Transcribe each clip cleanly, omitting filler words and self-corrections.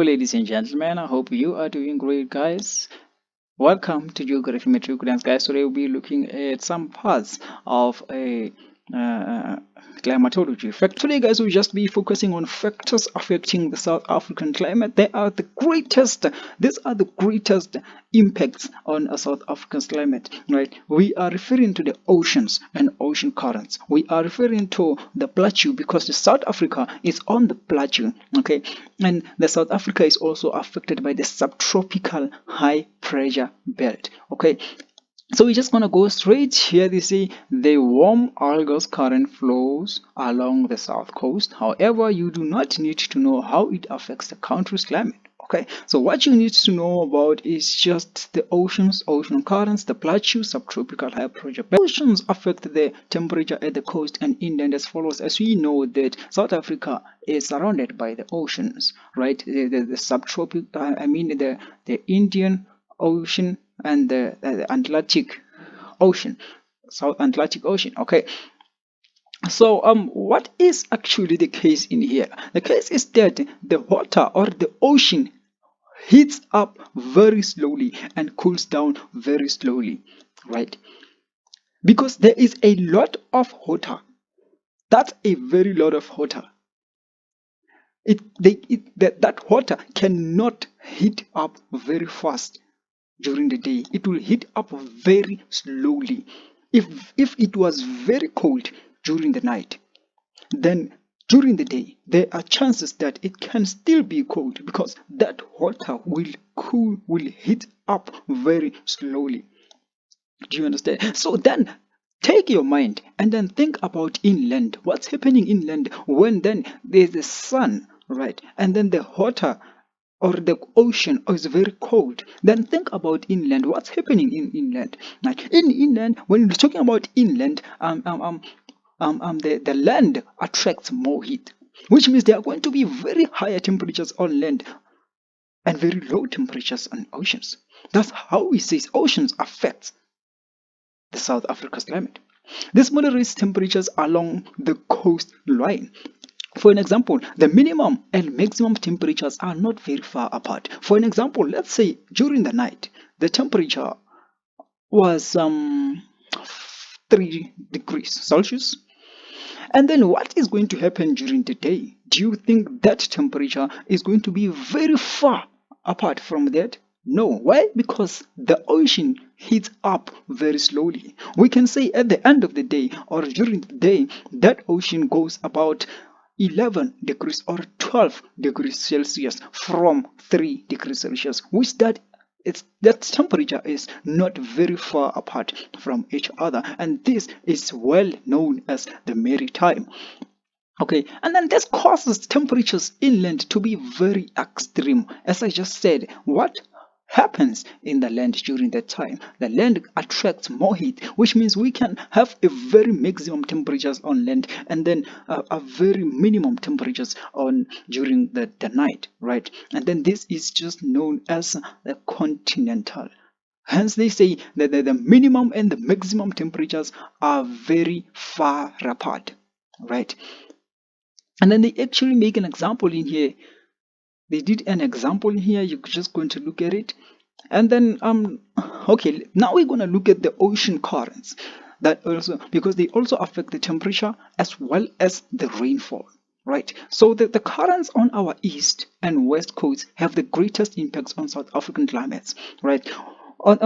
ladies and gentlemen. I hope you are doing great, guys. Welcome to Geography Matriculants, guys. Today we'll be looking at some parts of a uh, climatology. Today, guys, we'll just be focusing on factors affecting the South African climate. These are the greatest impacts on a South African climate, right? We are referring to the oceans and ocean currents. We are referring to the plateau because the South Africa is on the plateau, okay? And the South Africa is also affected by the subtropical high pressure belt, okay? So we're just gonna go straight here. They say the warm Argus current flows along the south coast. However, you do not need to know how it affects the country's climate. Okay, so what you need to know about is just the oceans, ocean currents, the plateau, subtropical high pressure belt. Oceans affect the temperature at the coast and inland as follows. As we know that South Africa is surrounded by the oceans, right? The subtropical, the Indian Ocean and the Atlantic Ocean, South Atlantic Ocean. Okay, so what is actually the case in here? The case is that the water or the ocean heats up very slowly and cools down very slowly, right? Because there is a lot of water. That's a very lot of water. That water cannot heat up very fast during the day. It will heat up very slowly. If it was very cold during the night, then during the day there are chances that it can still be cold because that water will heat up very slowly. Do you understand? So then take your mind and then think about inland. What's happening inland when then there's the sun, right? And then the water or the ocean is very cold. Then think about inland. What's happening in inland? Like in inland, when you're talking about inland, the land attracts more heat, which means there are going to be very higher temperatures on land and very low temperatures on oceans. That's how we say oceans affect the South Africa's climate. These moderate temperatures along the coastline. For an example, the minimum and maximum temperatures are not very far apart. For an example, let's say during the night, the temperature was 3 degrees Celsius. And then what is going to happen during the day? Do you think that temperature is going to be very far apart from that? No. Why? Because the ocean heats up very slowly. We can say at the end of the day or during the day, that ocean goes about 11 degrees or 12 degrees Celsius from 3 degrees Celsius, which that temperature is not very far apart from each other, and this is well known as the maritime. Okay, and then this causes temperatures inland to be very extreme. As I just said, what happens in the land during that time? The land attracts more heat, which means we can have a very maximum temperatures on land and then a very minimum temperatures on during the night, right? And then this is just known as the continental. Hence they say that the minimum and the maximum temperatures are very far apart, right? And then they actually make an example in here. They did an example here. You're just going to look at it. And then okay, now we're going to look at the ocean currents, that also because they also affect the temperature as well as the rainfall, right? So the currents on our east and west coasts have the greatest impacts on South African climates, right? On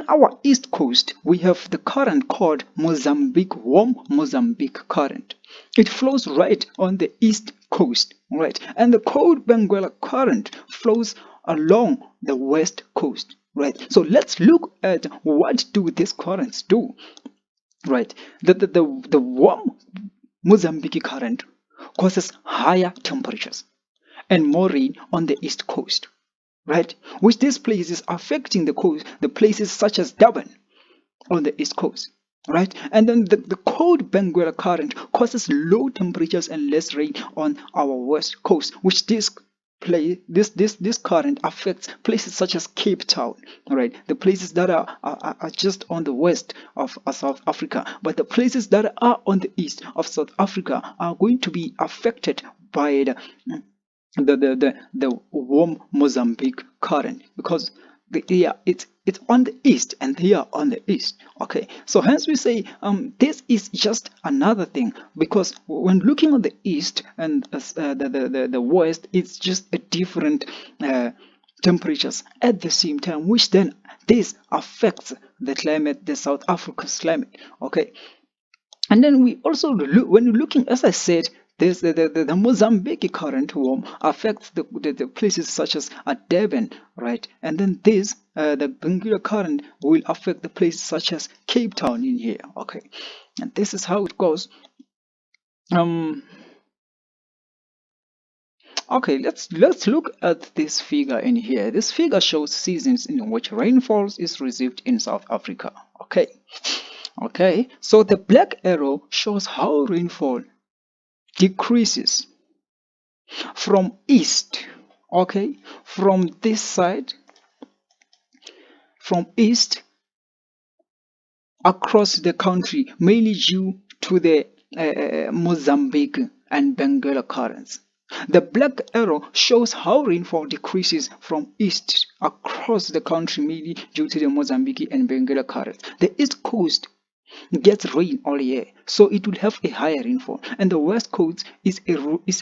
our east coast, we have the current called warm Mozambique current. It flows right on the east coast, right? And the cold Benguela current flows along the west coast, right? So let's look at what do these currents do, right? The warm Mozambique current causes higher temperatures and more rain on the east coast, right? Which these places affecting the coast, the places such as Durban on the east coast, right? And then the cold Benguela current causes low temperatures and less rain on our west coast, which this current affects places such as Cape Town, right? The places that are just on the west of South Africa, but the places that are on the east of South Africa are going to be affected by the warm Mozambique current, because it's on the east and they are on the east. Okay, so hence we say this is just another thing, because when looking at the east and the west, it's just a different temperatures at the same time, which then this affects the climate, the South Africa's climate. Okay, and then we also look, when you're looking, as I said, there's the Mozambique current warm affects the places such as Durban, right? And then this, the Benguela current will affect the places such as Cape Town in here, okay? And this is how it goes. Um, okay, let's look at this figure in here. This figure shows seasons in which rainfalls is received in South Africa, okay? Okay, so the black arrow shows how rainfall decreases from east, okay, from this side, from east across the country, mainly due to the Mozambique and Benguela currents. The black arrow shows how rainfall decreases from east across the country, mainly due to the Mozambique and Benguela currents. The east coast gets rain all year, so it will have a higher rainfall, and the west coast is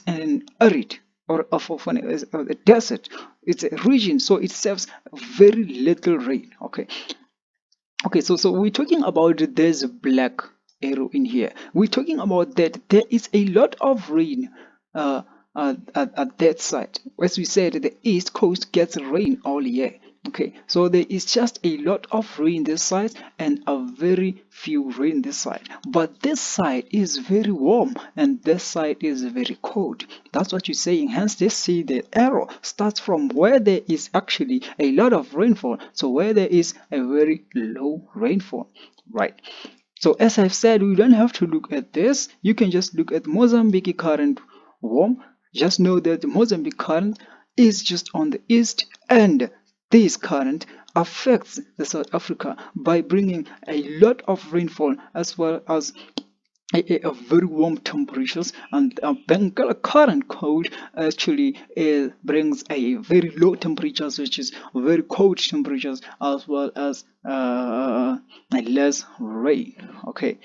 an arid or a desert. It's a region, so it serves very little rain. Okay, so we're talking about this black arrow in here. We're talking about that there is a lot of rain at that side. As we said, the east coast gets rain all year. Okay, so there is just a lot of rain this side and a very few rain this side. But this side is very warm and this side is very cold. That's what you're saying. Hence, they say the arrow starts from where there is actually a lot of rainfall to where there is a very low rainfall. Right. So as I've said, we don't have to look at this. You can just look at Mozambique current warm. Just know that the Mozambique current is just on the east, and this current affects the South Africa by bringing a lot of rainfall as well as a very warm temperatures, and a Bengal current cold actually brings a very low temperatures, which is very cold temperatures, as well as less rain. Okay,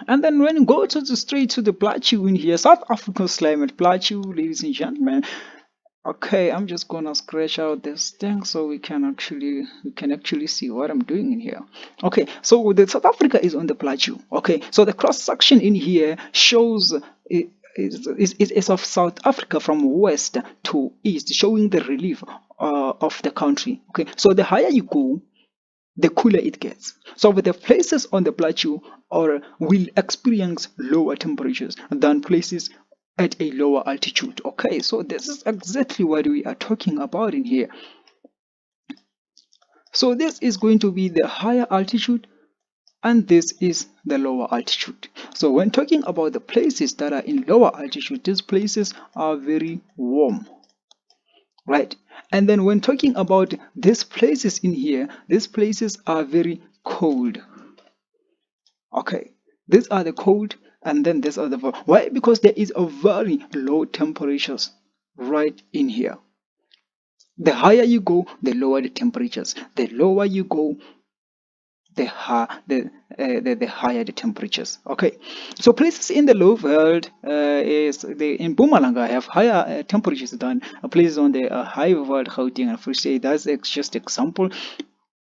and then when you go to the straight to the Plateau in here, South Africa's climate, Plateau, ladies and gentlemen. Okay, I'm just gonna scratch out this thing so we can actually see what I'm doing in here. Okay, so the South Africa is on the plateau. Okay, so the cross section in here shows is of South Africa from west to east, showing the relief of the country. Okay, so the higher you go, the cooler it gets. So with the places on the plateau or will experience lower temperatures than places at a lower altitude. Okay, so this is exactly what we are talking about in here. So this is going to be the higher altitude and this is the lower altitude. So when talking about the places that are in lower altitude, these places are very warm, right? And then when talking about these places in here, these places are very cold. Okay, these are the cold and then these are the why? Because there is a very low temperatures right in here. The higher you go, the lower the temperatures. The lower you go, the higher the temperatures. Okay, so places in the low world is the in Bumalanga have higher temperatures than places on the high world, Gauteng and Free State. That's just example.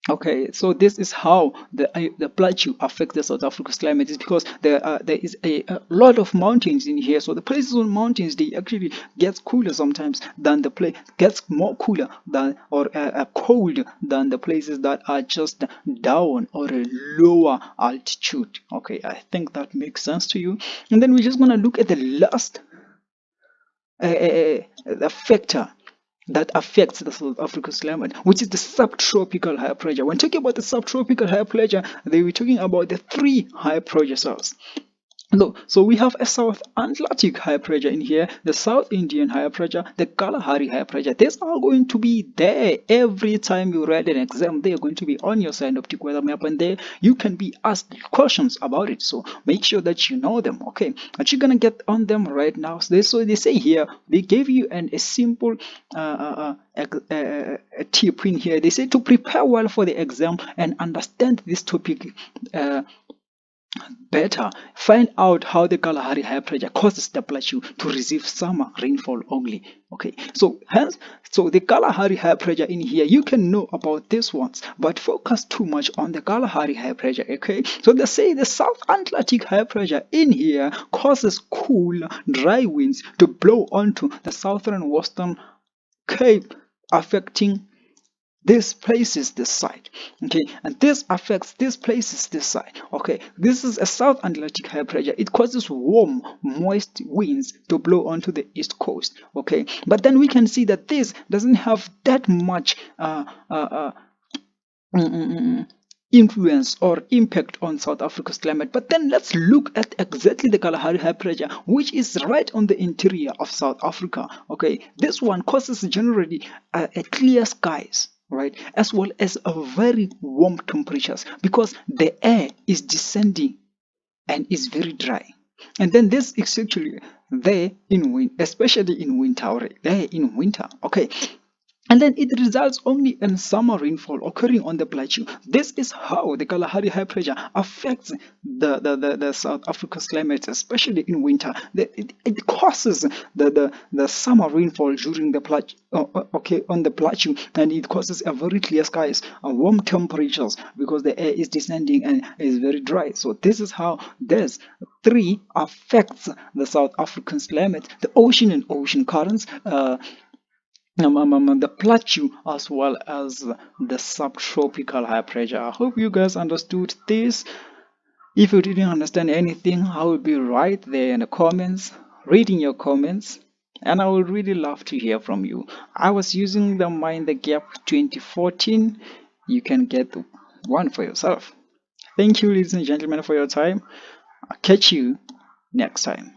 Okay, so this is how the plateau affects the South Africa's climate. Is because there is a lot of mountains in here. So the places on mountains they actually gets cooler sometimes than the place gets more cooler than or cold than the places that are just down or a lower altitude. Okay, I think that makes sense to you. And then we're just gonna look at the last the factor that affects the South Africa's climate, which is the subtropical high pressure. When talking about the subtropical high pressure, they were talking about the three high pressure cells. No, so we have a South Atlantic high pressure in here, the South Indian high pressure, the Kalahari high pressure. These are going to be there every time you write an exam. They are going to be on your synoptic weather map, and there you can be asked questions about it. So make sure that you know them. Okay, but you're gonna get on them right now. So they say here they gave you a simple a tip in here. They say to prepare well for the exam and understand this topic. Better find out how the Kalahari high pressure causes the plateau to receive summer rainfall only. Okay, so the Kalahari high pressure in here, you can know about these ones, but focus too much on the Kalahari high pressure. Okay, so they say the South Atlantic high pressure in here causes cool, dry winds to blow onto the southern western Cape, affecting this places this side. Okay, and this affects this places this side. Okay, this is a South Atlantic high pressure. It causes warm moist winds to blow onto the east coast. Okay, but then we can see that this doesn't have that much mm, mm, mm, mm, influence or impact on South Africa's climate. But then let's look at exactly the Kalahari high pressure, which is right on the interior of South Africa. Okay, this one causes generally a clear skies, right, as well as a very warm temperatures because the air is descending and is very dry. And then this is actually there in winter, especially in winter, or there in winter. Okay, and then it results only in summer rainfall occurring on the plateau. This is how the Kalahari high pressure affects the South Africa's climate, especially in winter. It causes the summer rainfall during the plateau, okay, on the plateau, and it causes a very clear skies, warm temperatures because the air is descending and is very dry. So this is how this three affects the South African climate: the ocean and ocean currents. The plateau as well as the subtropical high pressure. I hope you guys understood this. If you didn't understand anything, I will be right there in the comments, reading your comments, and I would really love to hear from you. I was using the Mind the Gap 2014. You can get one for yourself. Thank you, ladies and gentlemen, for your time. I'll catch you next time.